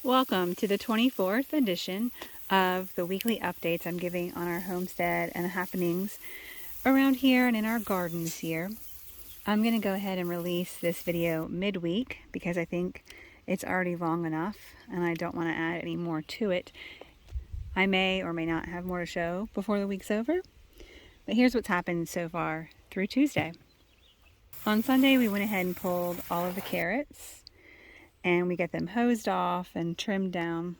Welcome to the 24th edition of the weekly updates I'm giving on our homestead and the happenings around here and in our garden this year. I'm going to go ahead and release this video midweek because I think it's already long enough and I don't want to add any more to it. I may or may not have more to show before the week's over, but here's what's happened so far through Tuesday. On Sunday, we went ahead and pulled all of the carrots and we get them hosed off and trimmed down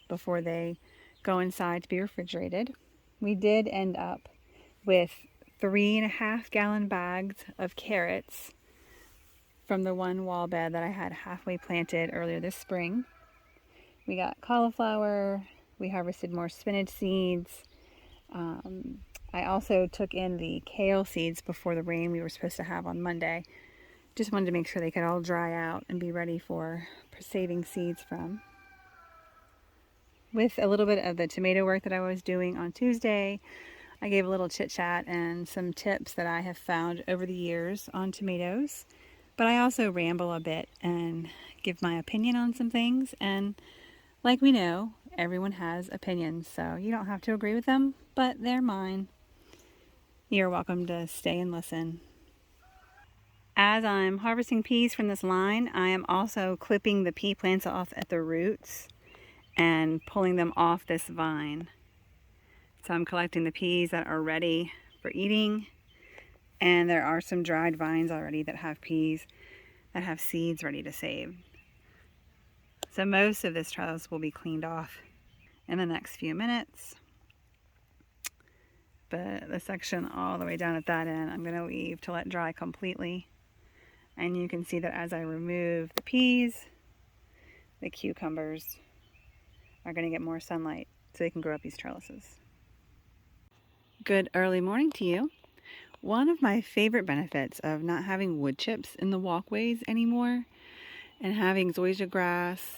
before they go inside to be refrigerated. We did end up with 3.5 gallon bags of carrots from the one wall bed that I had halfway planted earlier this spring. We got cauliflower, we harvested more spinach seeds. I also took in the kale seeds before the rain we were supposed to have on Monday. Just wanted to make sure they could all dry out and be ready for saving seeds from. With a little bit of the tomato work that I was doing on Tuesday, I gave a little chit-chat and some tips that I have found over the years on tomatoes. But I also ramble a bit and give my opinion on some things. And like we know, everyone has opinions, so you don't have to agree with them, but they're mine. You're welcome to stay and listen. As I'm harvesting peas from this line, I am also clipping the pea plants off at the roots and pulling them off this vine. So I'm collecting the peas that are ready for eating, and there are some dried vines already that have peas that have seeds ready to save. So most of this trellis will be cleaned off in the next few minutes. But the section all the way down at that end, I'm going to leave to let dry completely. And you can see that as I remove the peas, the cucumbers are going to get more sunlight so they can grow up these trellises. Good early morning to you. One of my favorite benefits of not having wood chips in the walkways anymore and having zoysia grass,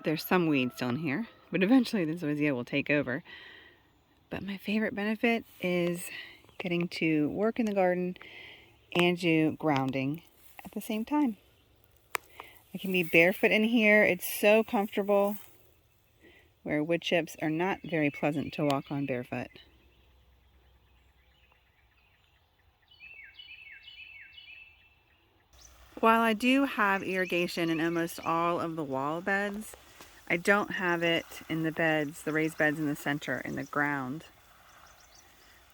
there's some weeds still in here, but eventually the zoysia will take over. But my favorite benefit is getting to work in the garden and do grounding at the same time. I can be barefoot in here. It's so comfortable, where wood chips are not very pleasant to walk on barefoot. While I do have irrigation in almost all of the wall beds, I don't have it in the beds, the raised beds in the center, in the ground.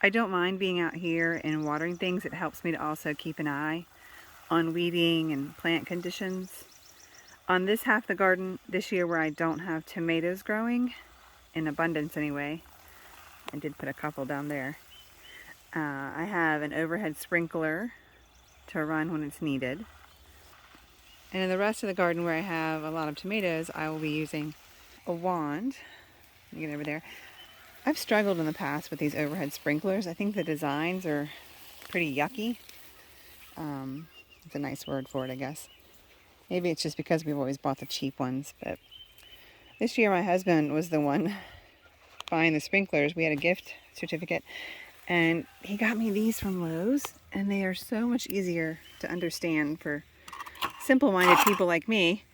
I don't mind being out here and watering things. It helps me to also keep an eye on weeding and plant conditions. On this half of the garden this year where I don't have tomatoes growing, in abundance anyway, I did put a couple down there, I have an overhead sprinkler to run when it's needed. And in the rest of the garden where I have a lot of tomatoes, I will be using a wand. Let me get over there. I've struggled in the past with these overhead sprinklers. I think the designs are pretty yucky. It's a nice word for it, I guess. Maybe it's just because we've always bought the cheap ones, but this year my husband was the one buying the sprinklers. We had a gift certificate, and he got me these from Lowe's, and they are so much easier to understand for simple-minded people like me.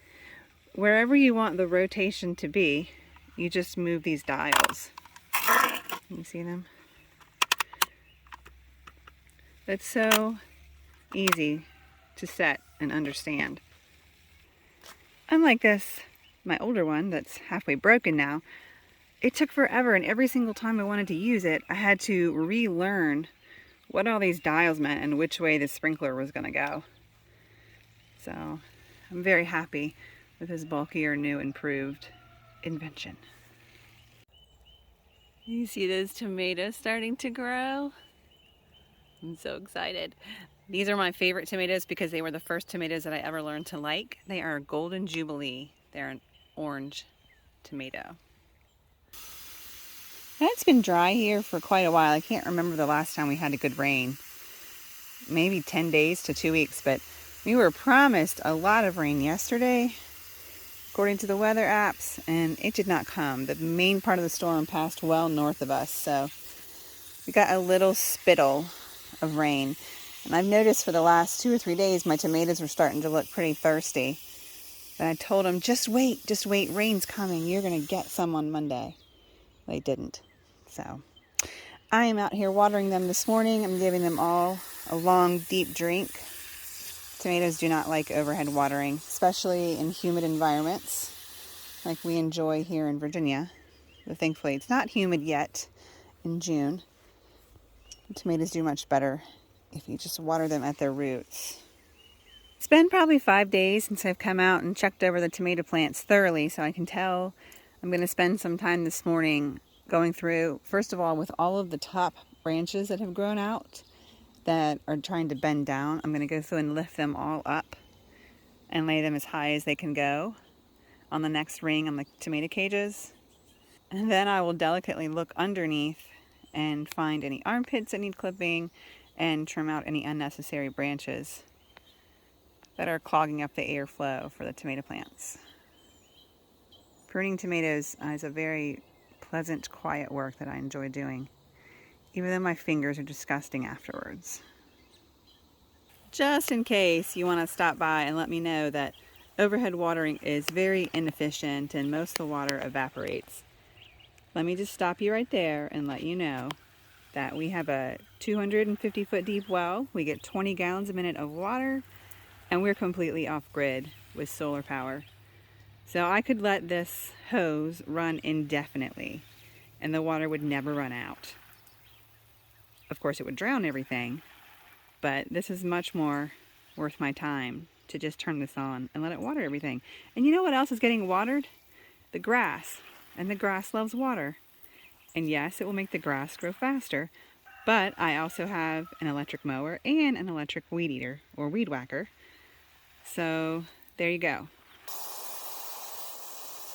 Wherever you want the rotation to be, you just move these dials. Can you see them? It's so easy to set and understand. Unlike this, my older one that's halfway broken now, it took forever, and every single time I wanted to use it, I had to relearn what all these dials meant and which way the sprinkler was going to go. So I'm very happy with this bulkier, new, improved invention. You see those tomatoes starting to grow? I'm so excited. These are my favorite tomatoes because they were the first tomatoes that I ever learned to like. They are Golden Jubilee. They're an orange tomato. It's been dry here for quite a while. I can't remember the last time we had a good rain. Maybe 10 days to 2 weeks, but we were promised a lot of rain yesterday, according to the weather apps, and it did not come. The main part of the storm passed well north of us, so we got a little spittle of rain. And I've noticed for the last 2 or 3 days my tomatoes are starting to look pretty thirsty. And I told them, just wait, rain's coming. You're going to get some on Monday. They didn't. So I am out here watering them this morning. I'm giving them all a long, deep drink. Tomatoes do not like overhead watering, especially in humid environments like we enjoy here in Virginia. But thankfully, it's not humid yet in June. The tomatoes do much better if you just water them at their roots. It's been probably 5 days since I've come out and checked over the tomato plants thoroughly, so I can tell I'm going to spend some time this morning going through, first of all, with all of the top branches that have grown out that are trying to bend down. I'm going to go through and lift them all up and lay them as high as they can go on the next ring on the tomato cages. And then I will delicately look underneath and find any armpits that need clipping and trim out any unnecessary branches that are clogging up the airflow for the tomato plants. Pruning tomatoes is a very pleasant, quiet work that I enjoy doing, even though my fingers are disgusting afterwards. Just in case you want to stop by and let me know that overhead watering is very inefficient and most of the water evaporates, let me just stop you right there and let you know that we have a 250-foot deep well. We get 20 gallons a minute of water, and we're completely off-grid with solar power. So I could let this hose run indefinitely, and the water would never run out. Of course, it would drown everything, but this is much more worth my time to just turn this on and let it water everything. And you know what else is getting watered? The grass. And the grass loves water. And yes, it will make the grass grow faster, but I also have an electric mower and an electric weed eater or weed whacker. So there you go.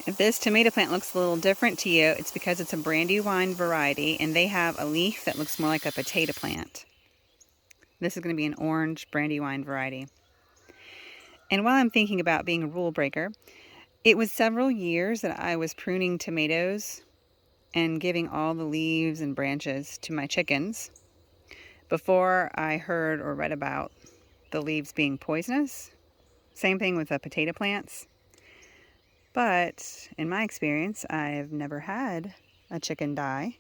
If this tomato plant looks a little different to you, it's because it's a Brandywine variety and they have a leaf that looks more like a potato plant. This is going to be an orange Brandywine variety. And while I'm thinking about being a rule breaker, it was several years that I was pruning tomatoes and giving all the leaves and branches to my chickens before I heard or read about the leaves being poisonous. Same thing with the potato plants. But in my experience, I've never had a chicken die.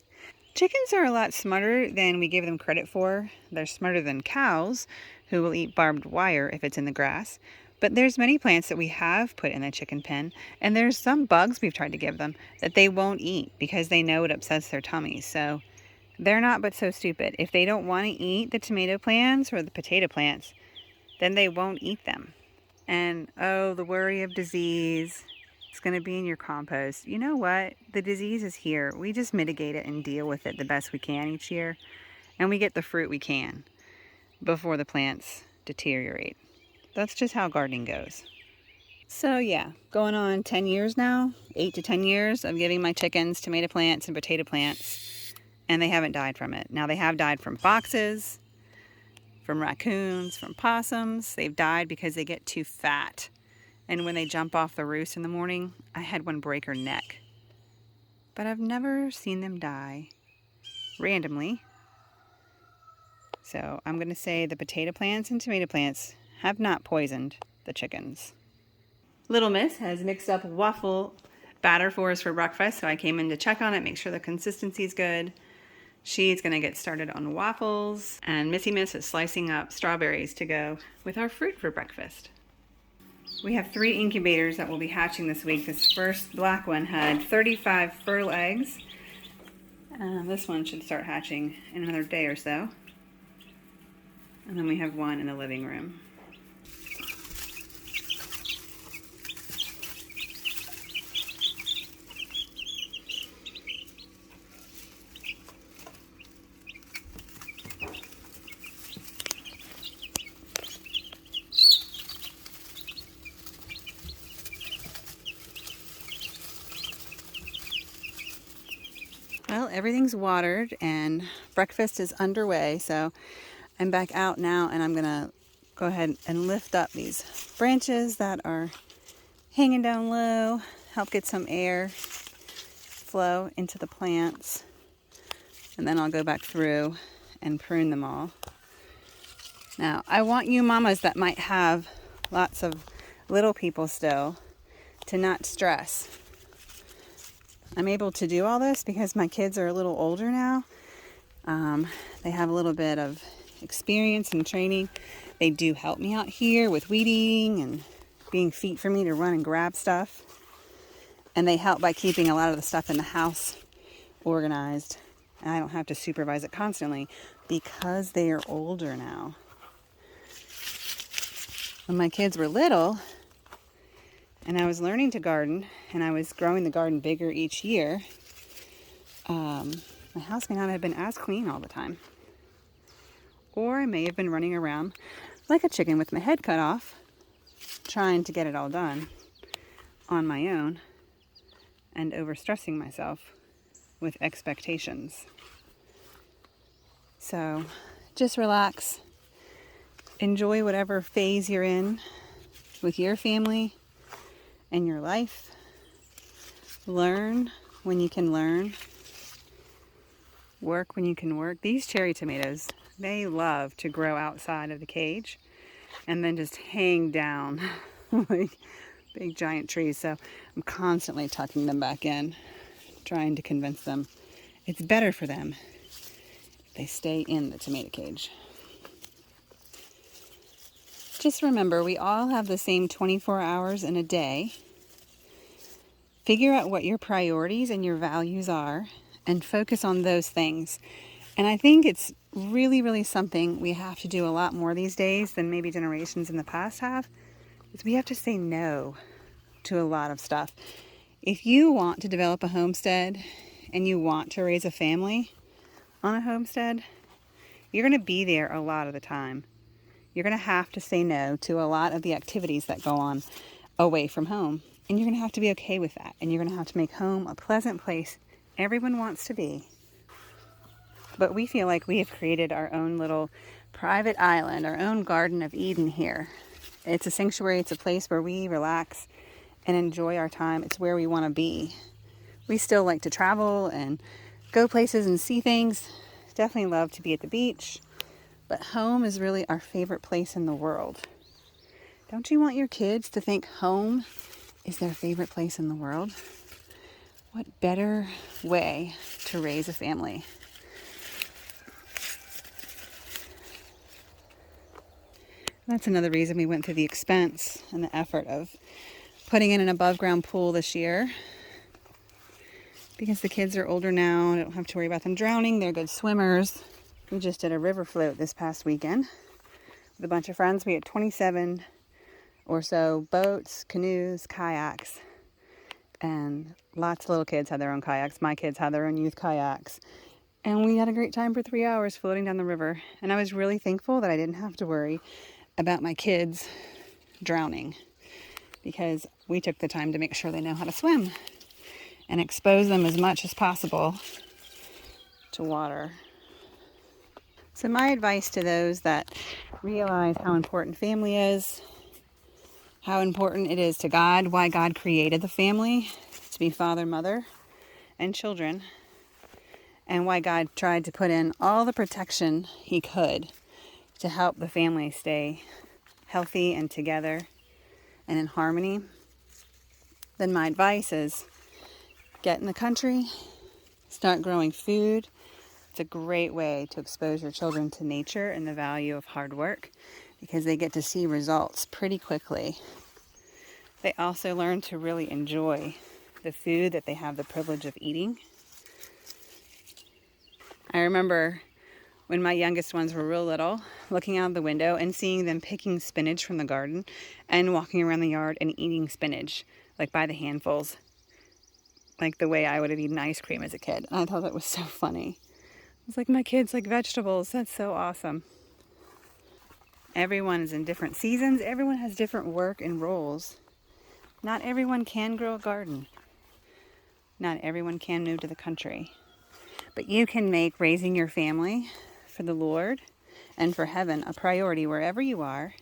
Chickens are a lot smarter than we give them credit for. They're smarter than cows, who will eat barbed wire if it's in the grass. But there's many plants that we have put in the chicken pen, and there's some bugs we've tried to give them that they won't eat because they know it upsets their tummies. So they're not but so stupid. If they don't want to eat the tomato plants or the potato plants, then they won't eat them. And oh, the worry of disease. It's going to be in your compost. You know what? The disease is here. We just mitigate it and deal with it the best we can each year. And we get the fruit we can before the plants deteriorate. That's just how gardening goes. So yeah, going on 10 years now, 8 to 10 years of giving my chickens tomato plants and potato plants, and they haven't died from it. Now they have died from foxes, from raccoons, from possums. They've died because they get too fat. And when they jump off the roost in the morning, I had one break her neck. But I've never seen them die randomly. So I'm going to say the potato plants and tomato plants have not poisoned the chickens. Little Miss has mixed up waffle batter for us for breakfast, so I came in to check on it, make sure the consistency's good. She's going to get started on waffles, and Missy Miss is slicing up strawberries to go with our fruit for breakfast. We have 3 incubators that will be hatching this week. This first black one had 35 fertile eggs. This one should start hatching in another day or so. And then we have one in the living room. Well, everything's watered and breakfast is underway, so I'm back out now and I'm gonna go ahead and lift up these branches that are hanging down low, help get some air flow into the plants, and then I'll go back through and prune them all. Now, I want you mamas that might have lots of little people still to not stress. I'm able to do all this because my kids are a little older now. They have a little bit of experience and training. They do help me out here with weed eating and being feet for me to run and grab stuff. And they help by keeping a lot of the stuff in the house organized. And I don't have to supervise it constantly because they are older now. When my kids were little and I was learning to garden and I was growing the garden bigger each year, my house may not have been as clean all the time. Or I may have been running around like a chicken with my head cut off, trying to get it all done on my own and overstressing myself with expectations. So just relax. Enjoy whatever phase you're in with your family and your life. Learn when you can learn. Work when you can work. These cherry tomatoes, they love to grow outside of the cage and then just hang down like big giant trees. So I'm constantly tucking them back in, trying to convince them it's better for them if they stay in the tomato cage. Just remember, we all have the same 24 hours in a day. Figure out what your priorities and your values are and focus on those things. And I think it's really, really something we have to do a lot more these days than maybe generations in the past have, is we have to say no to a lot of stuff. If you want to develop a homestead and you want to raise a family on a homestead, you're going to be there a lot of the time. You're going to have to say no to a lot of the activities that go on away from home. And you're going to have to be okay with that. And you're going to have to make home a pleasant place everyone wants to be. But we feel like we have created our own little private island, our own Garden of Eden here. It's a sanctuary. It's a place where we relax and enjoy our time. It's where we want to be. We still like to travel and go places and see things. Definitely love to be at the beach. But home is really our favorite place in the world. Don't you want your kids to think home is their favorite place in the world? What better way to raise a family? That's another reason we went through the expense and the effort of putting in an above ground pool this year. Because the kids are older now, I don't have to worry about them drowning. They're good swimmers. We just did a river float this past weekend with a bunch of friends. We had 27 or so boats, canoes, kayaks, and lots of little kids had their own kayaks. My kids had their own youth kayaks. And we had a great time for 3 hours floating down the river. And I was really thankful that I didn't have to worry about my kids drowning, because we took the time to make sure they know how to swim and expose them as much as possible to water. So my advice to those that realize how important family is, how important it is to God, why God created the family to be father, mother, and children, and why God tried to put in all the protection he could to help the family stay healthy and together and in harmony, then my advice is get in the country, start growing food. It's a great way to expose your children to nature and the value of hard work, because they get to see results pretty quickly. They also learn to really enjoy the food that they have the privilege of eating. I remember when my youngest ones were real little, looking out the window and seeing them picking spinach from the garden and walking around the yard and eating spinach, like by the handfuls, like the way I would have eaten ice cream as a kid. And I thought that was so funny. I was like, my kids like vegetables. That's so awesome. Everyone is in different seasons. Everyone has different work and roles. Not everyone can grow a garden. Not everyone can move to the country. But you can make raising your family for the Lord and for heaven a priority wherever you are.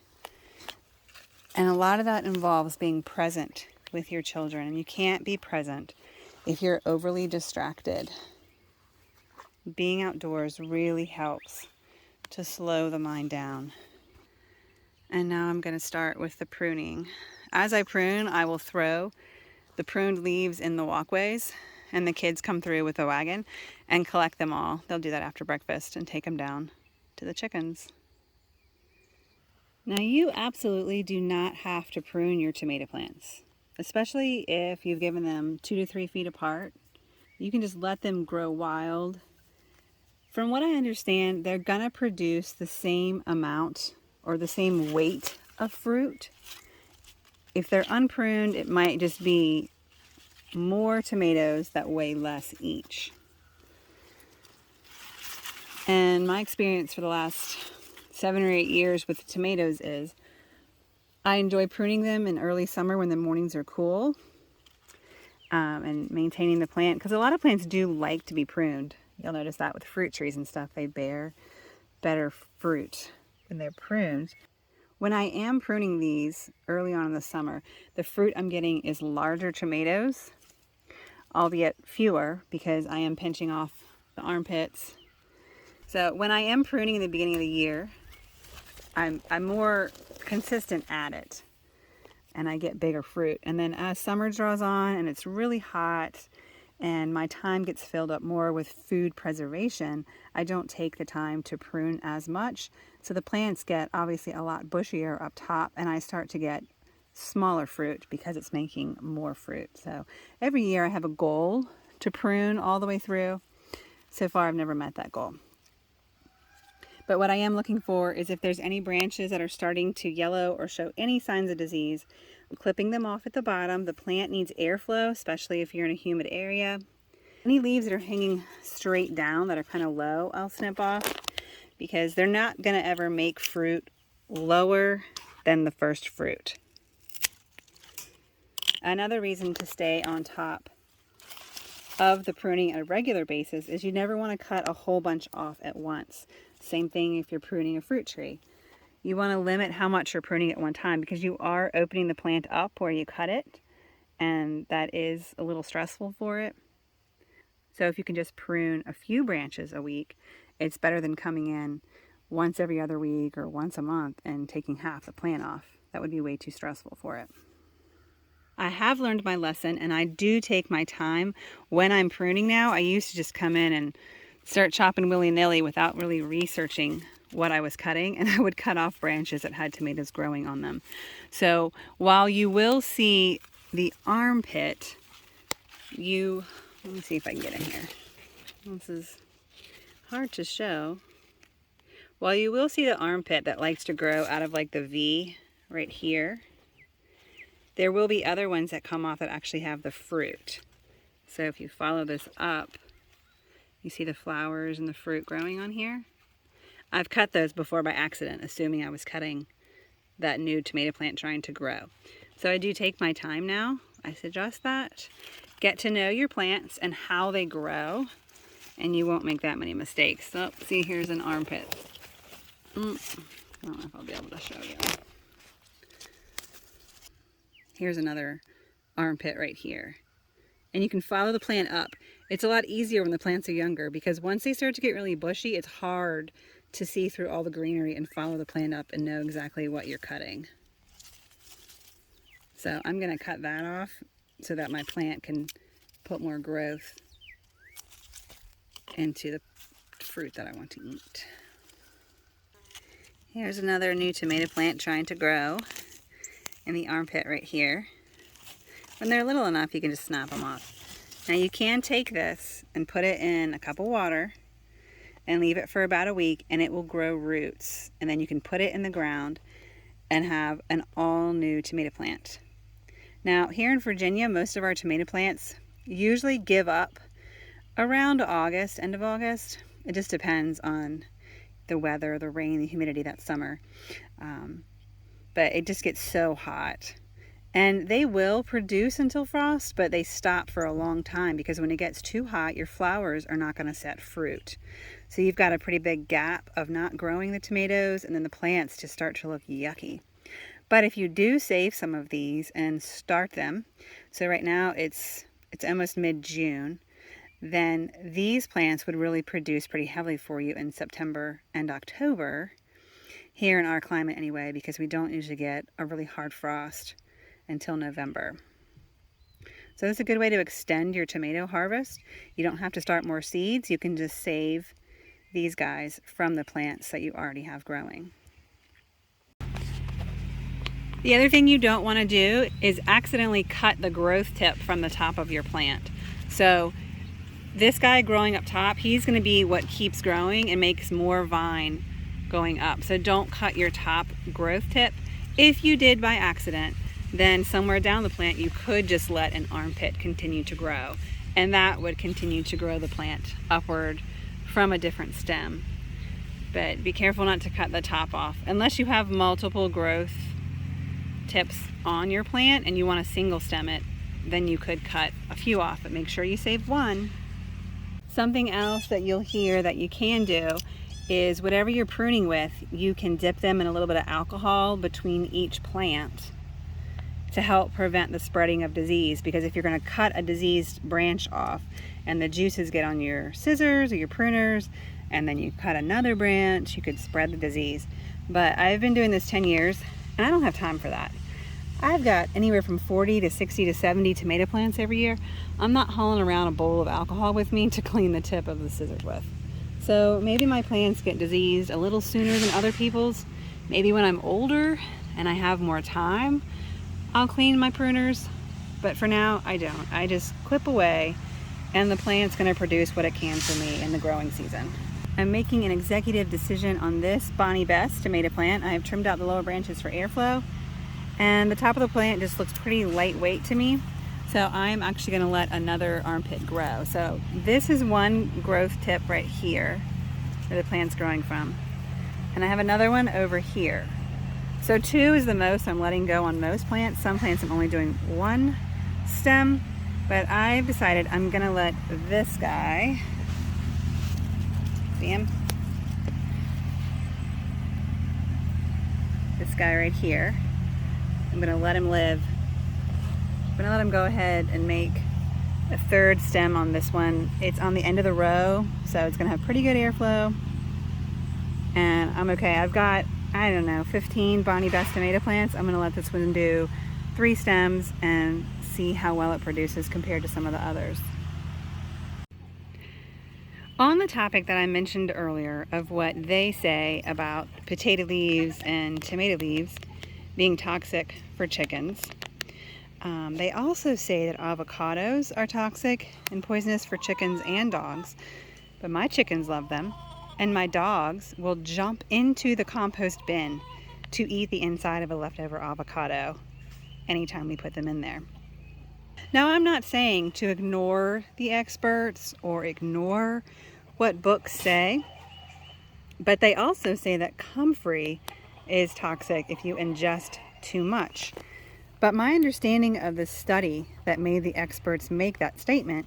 And a lot of that involves being present with your children. And you can't be present if you're overly distracted. Being outdoors really helps to slow the mind down. And now I'm going to start with the pruning. As I prune, I will throw the pruned leaves in the walkways, and the kids come through with a wagon and collect them all. They'll do that after breakfast and take them down to the chickens. Now, you absolutely do not have to prune your tomato plants, especially if you've given them 2 to 3 feet apart. You can just let them grow wild. From what I understand, they're gonna produce the same amount or the same weight of fruit. If they're unpruned, it might just be more tomatoes that weigh less each. And my experience for the last 7 or 8 years with tomatoes is I enjoy pruning them in early summer when the mornings are cool, and maintaining the plant, because a lot of plants do like to be pruned. You'll notice that with fruit trees and stuff, they bear better fruit when they're pruned. When I am pruning these early on in the summer, the fruit I'm getting is larger tomatoes, albeit fewer, because I am pinching off the armpits. So when I am pruning in the beginning of the year, I'm more consistent at it, and I get bigger fruit. And then as summer draws on and it's really hot and my time gets filled up more with food preservation, I don't take the time to prune as much. So the plants get obviously a lot bushier up top, and I start to get smaller fruit because it's making more fruit. So every year I have a goal to prune all the way through. So far I've never met that goal. But what I am looking for is if there's any branches that are starting to yellow or show any signs of disease, I'm clipping them off at the bottom. The plant needs airflow, especially if you're in a humid area. Any leaves that are hanging straight down that are kind of low, I'll snip off, because they're not going to ever make fruit lower than the first fruit. Another reason to stay on top of the pruning on a regular basis is you never want to cut a whole bunch off at once. Same thing if you're pruning a fruit tree. You want to limit how much you're pruning at one time, because you are opening the plant up where you cut it, and that is a little stressful for it. So if you can just prune a few branches a week, it's better than coming in once every other week or once a month and taking half the plant off. That would be way too stressful for it. I have learned my lesson, and I do take my time when I'm pruning now. I used to just come in and start chopping willy-nilly without really researching what I was cutting, and I would cut off branches that had tomatoes growing on them. So while you will see the armpit, let me see if I can get in here. This is hard to show. While you will see the armpit that likes to grow out of like the V right here, there will be other ones that come off that actually have the fruit. So if you follow this up, you see the flowers and the fruit growing on here. I've cut those before by accident, assuming I was cutting that new tomato plant trying to grow. So I do take my time now. I suggest that. Get to know your plants and how they grow, and you won't make that many mistakes. So, see, here's an armpit. I don't know if I'll be able to show you. Here's another armpit right here. And you can follow the plant up. It's a lot easier when the plants are younger, because once they start to get really bushy, it's hard to see through all the greenery and follow the plant up and know exactly what you're cutting. So I'm going to cut that off so that my plant can put more growth into the fruit that I want to eat. Here's another new tomato plant trying to grow in the armpit right here. When they're little enough, you can just snap them off. Now you can take this and put it in a cup of water and leave it for about a week, and it will grow roots. And then you can put it in the ground and have an all new tomato plant. Now here in Virginia, most of our tomato plants usually give up around August, end of August. It just depends on the weather, the rain, the humidity that summer. But it just gets so hot. And they will produce until frost, but they stop for a long time, because when it gets too hot, your flowers are not going to set fruit. So you've got a pretty big gap of not growing the tomatoes, and then the plants just start to look yucky. But if you do save some of these and start them, so right now it's almost mid-June, then these plants would really produce pretty heavily for you in September and October, here in our climate anyway, because we don't usually get a really hard frost until November. So it's a good way to extend your tomato harvest. You don't have to start more seeds. You can just save these guys from the plants that you already have growing. The other thing you don't want to do is accidentally cut the growth tip from the top of your plant. So this guy growing up top, he's going to be what keeps growing and makes more vine going up. So don't cut your top growth tip. If you did by accident, then somewhere down the plant you could just let an armpit continue to grow, and that would continue to grow the plant upward from a different stem. But be careful not to cut the top off. Unless you have multiple growth tips on your plant and you want to single stem it, then you could cut a few off, but make sure you save one. Something else that you'll hear that you can do is whatever you're pruning with, you can dip them in a little bit of alcohol between each plant to help prevent the spreading of disease. Because if you're going to cut a diseased branch off and the juices get on your scissors or your pruners, and then you cut another branch, you could spread the disease. But I've been doing this 10 years and I don't have time for that. I've got anywhere from 40 to 60 to 70 tomato plants every year. I'm not hauling around a bowl of alcohol with me to clean the tip of the scissors with. So maybe my plants get diseased a little sooner than other people's. Maybe when I'm older and I have more time, I'll clean my pruners. But for now, I don't. I just clip away and the plant's gonna produce what it can for me in the growing season. I'm making an executive decision on this Bonnie Best tomato plant. I have trimmed out the lower branches for airflow, and the top of the plant just looks pretty lightweight to me. So I'm actually gonna let another armpit grow. So this is one growth tip right here where the plant's growing from. And I have another one over here. So 2 is the most I'm letting go on most plants. Some plants I'm only doing 1 stem, but I've decided I'm gonna let this guy, see him? This guy right here, I'm gonna let him live. I'm gonna let him go ahead and make a 3rd stem on this one. It's on the end of the row, so it's gonna have pretty good airflow. And I'm okay. I've got, I don't know, 15 Bonnie Best tomato plants. I'm gonna let this one do 3 stems and see how well it produces compared to some of the others. On the topic that I mentioned earlier of what they say about potato leaves and tomato leaves being toxic for chickens, they also say that avocados are toxic and poisonous for chickens and dogs, but my chickens love them, and my dogs will jump into the compost bin to eat the inside of a leftover avocado anytime we put them in there. Now, I'm not saying to ignore the experts or ignore what books say, but they also say that comfrey is toxic if you ingest too much. But my understanding of the study that made the experts make that statement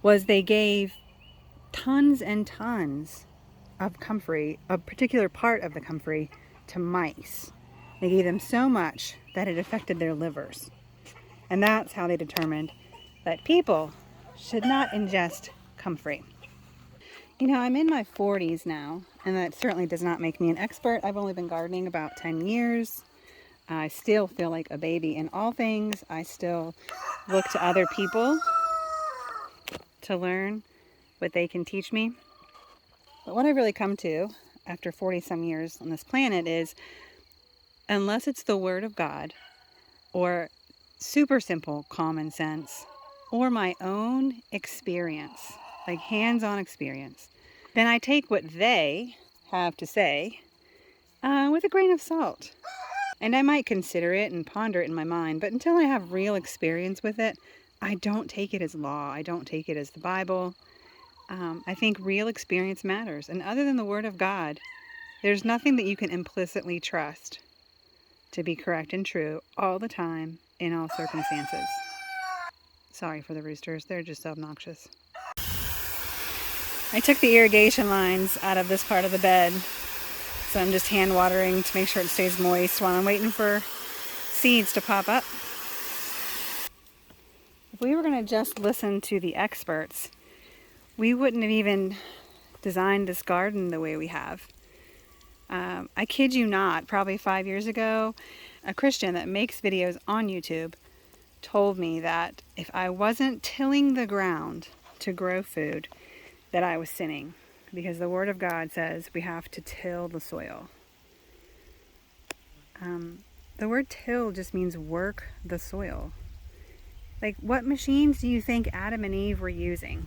was they gave tons and tons of comfrey, a particular part of the comfrey, to mice. They gave them so much that it affected their livers. And that's how they determined that people should not ingest comfrey. You know, I'm in my 40s now, and that certainly does not make me an expert. I've only been gardening about 10 years. I still feel like a baby in all things. I still look to other people to learn what they can teach me. But what I've really come to after 40 some years on this planet is, unless it's the Word of God or super simple common sense or my own experience, like hands-on experience, then I take what they have to say with a grain of salt. And I might consider it and ponder it in my mind, but until I have real experience with it, I don't take it as law. I don't take it as the Bible. I think real experience matters. And other than the Word of God, there's nothing that you can implicitly trust to be correct and true all the time in all circumstances. Sorry for the roosters. They're just obnoxious. I took the irrigation lines out of this part of the bed, so I'm just hand watering to make sure it stays moist while I'm waiting for seeds to pop up. If we were going to just listen to the experts, we wouldn't have even designed this garden the way we have. I kid you not, probably 5 years ago, a Christian that makes videos on YouTube told me that if I wasn't tilling the ground to grow food, that I was sinning, because the Word of God says we have to till the soil. The word till just means work the soil. Like, what machines do you think Adam and Eve were using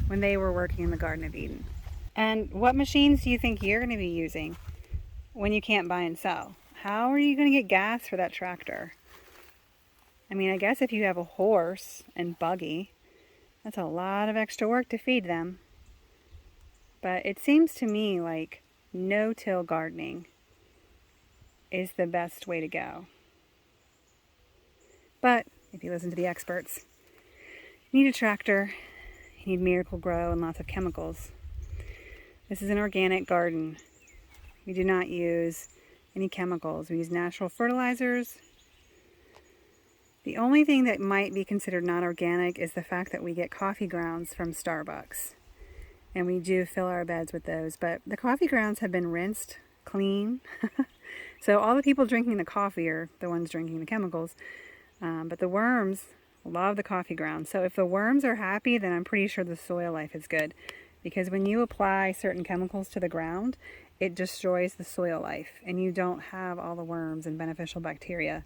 when they were working in the Garden of Eden? And what machines do you think you're going to be using when you can't buy and sell? How are you going to get gas for that tractor? I mean, I guess if you have a horse and buggy, that's a lot of extra work to feed them. But it seems to me like no-till gardening is the best way to go. But if you listen to the experts, you need a tractor, you need Miracle-Gro and lots of chemicals. This is an organic garden. We do not use any chemicals. We use natural fertilizers. The only thing that might be considered not organic is the fact that we get coffee grounds from Starbucks. And we do fill our beds with those. But the coffee grounds have been rinsed clean. So all the people drinking the coffee are the ones drinking the chemicals. But the worms love the coffee grounds. So if the worms are happy, then I'm pretty sure the soil life is good. Because when you apply certain chemicals to the ground, it destroys the soil life. And you don't have all the worms and beneficial bacteria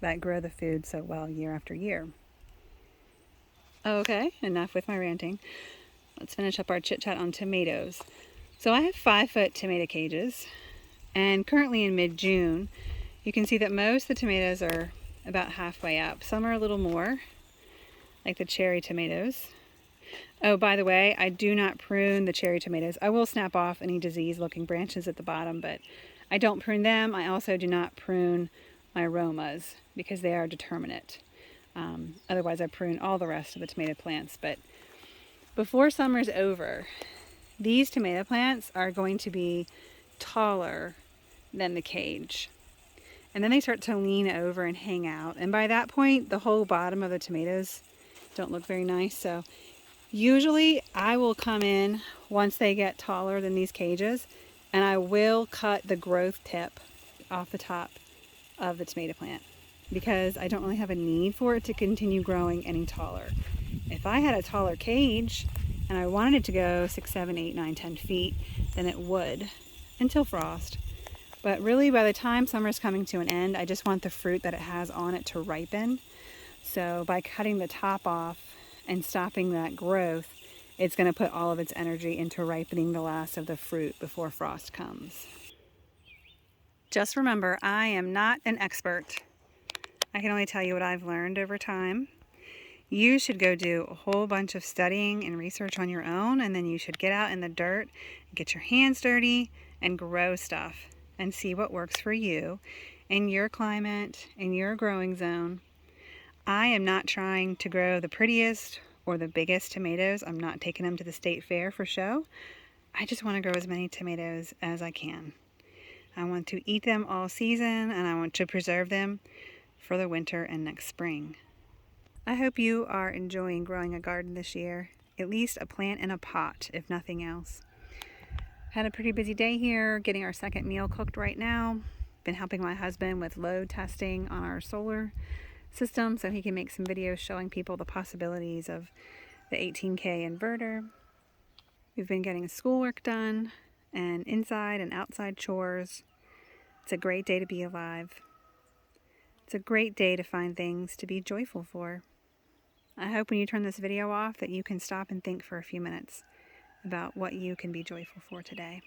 that grow the food so well year after year. Okay, enough with my ranting. Let's finish up our chit-chat on tomatoes. So I have 5-foot tomato cages. And currently in mid-June, you can see that most of the tomatoes are about halfway up. Some are a little more, like the cherry tomatoes. Oh, by the way, I do not prune the cherry tomatoes. I will snap off any disease-looking branches at the bottom, but I don't prune them. I also do not prune my aromas because they are determinate. Otherwise, I prune all the rest of the tomato plants. But before summer's over, these tomato plants are going to be taller than the cage. And then they start to lean over and hang out. And by that point, the whole bottom of the tomatoes don't look very nice. So usually I will come in once they get taller than these cages, and I will cut the growth tip off the top of the tomato plant because I don't really have a need for it to continue growing any taller. If I had a taller cage and I wanted it to go 6, 7, 8, 9, 10 feet, then it would until frost. But really, by the time summer's coming to an end, I just want the fruit that it has on it to ripen. So by cutting the top off and stopping that growth, it's going to put all of its energy into ripening the last of the fruit before frost comes. Just remember, I am not an expert. I can only tell you what I've learned over time. You should go do a whole bunch of studying and research on your own, and then you should get out in the dirt, get your hands dirty, and grow stuff and see what works for you in your climate, in your growing zone. I am not trying to grow the prettiest or the biggest tomatoes. I'm not taking them to the state fair for show. I just want to grow as many tomatoes as I can. I want to eat them all season, and I want to preserve them for the winter and next spring. I hope you are enjoying growing a garden this year, at least a plant in a pot, if nothing else. Had a pretty busy day here, getting our second meal cooked right now. Been helping my husband with load testing on our solar system so he can make some videos showing people the possibilities of the 18K inverter. We've been getting schoolwork done and inside and outside chores. It's a great day to be alive. It's a great day to find things to be joyful for. I hope when you turn this video off that you can stop and think for a few minutes about what you can be joyful for today.